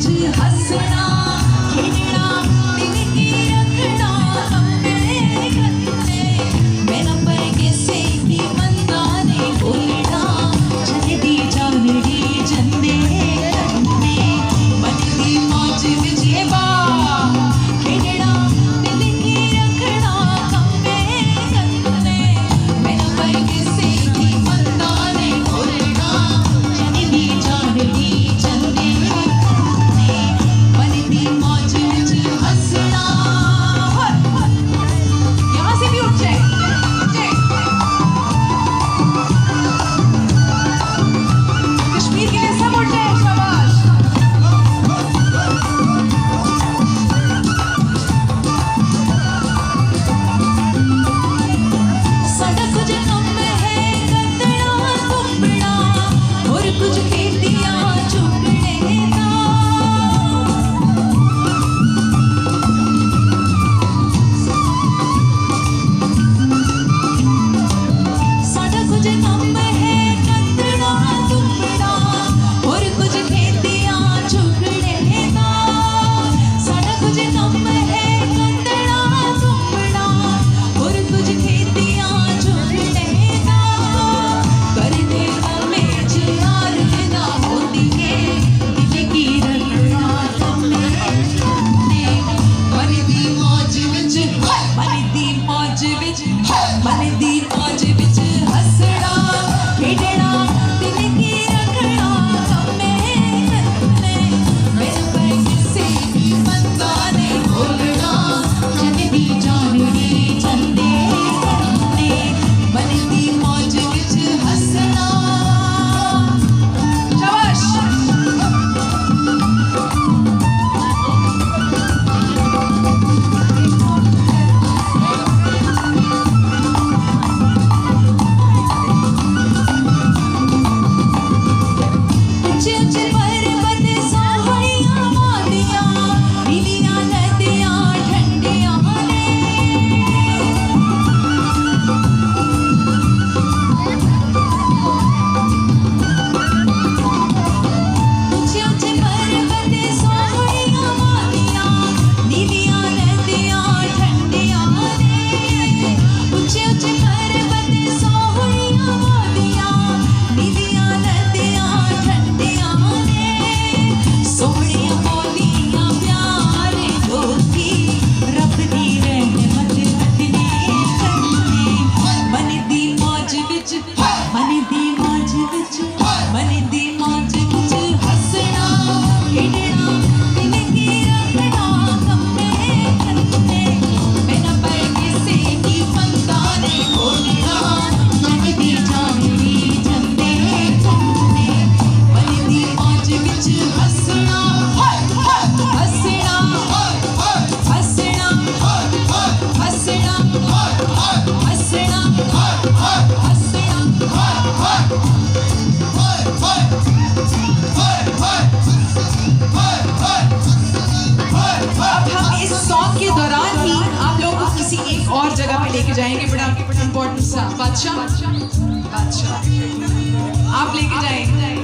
विच हसना खेलना दिल की रखना अपने गन्ने मेरा पर किसे की मंदा ने बोलना चलदी जानड़ी जंदे गन्ने मन दी मौज विच ये बा खेलना दिल की रखना अपने गन्ने मेरा पर किसे की मंदा ने बोलना चलदी जानड़ी जंदे गन्ने मन दी मौज विच हसना यहाँ से भी उठ जाए कश्मीर के लिए सब उठ जाए शाबाश साडा कुछ कम है कतड़ा कुपड़ा और कुछ खेतियां चुगने दा साडा कुछ कम है कतड़ा कुपड़ा और कुछ खेतियां चुगने दा साडा कुछ कम है कतड़ा कुपड़ा और कुछ खेतियां चुगने दा कर दे मेज यार ना होती है दिल की रखना तुमने मन दी मौज विच हसना खेडना दिल की रखना अपने गन्ने मेरे पर किसे की मंदा ने बोलना चलदी जानड़ी चंदे गन्ने मन दी मौज विच हसना शाबाश ऊंचे ऊंचे पर्वत सोहणियां वादियां नीलियां नदियां ठंडियां ने ऊंचे ऊंचे पर्वत सोहणियां वादियां नीलियां नदियां ठंडियां ने ऊंचे ऊंचे पर्वत सोहणियां वादियां नीलियां नदियां ठंडियां ने सोहणियां बोलियां प्यारे लोकी रब दी रहमत अदने कन्ने मन दी मौज विच हसना खेडना दिल की रखना अपने गन्ने मेरा पर किसे की मंदा ने बोलना चलदी जानड़ी जंदे गन्ने मन दी मौज विच हसना हसना हसना हसना अब हम इस सॉन्ग के दौरान ही आप लोगों को किसी एक और जगह पे लेके जाएंगे बड़ा इम्पोर्टेंट सा बादशाह आप लेके जाएंगे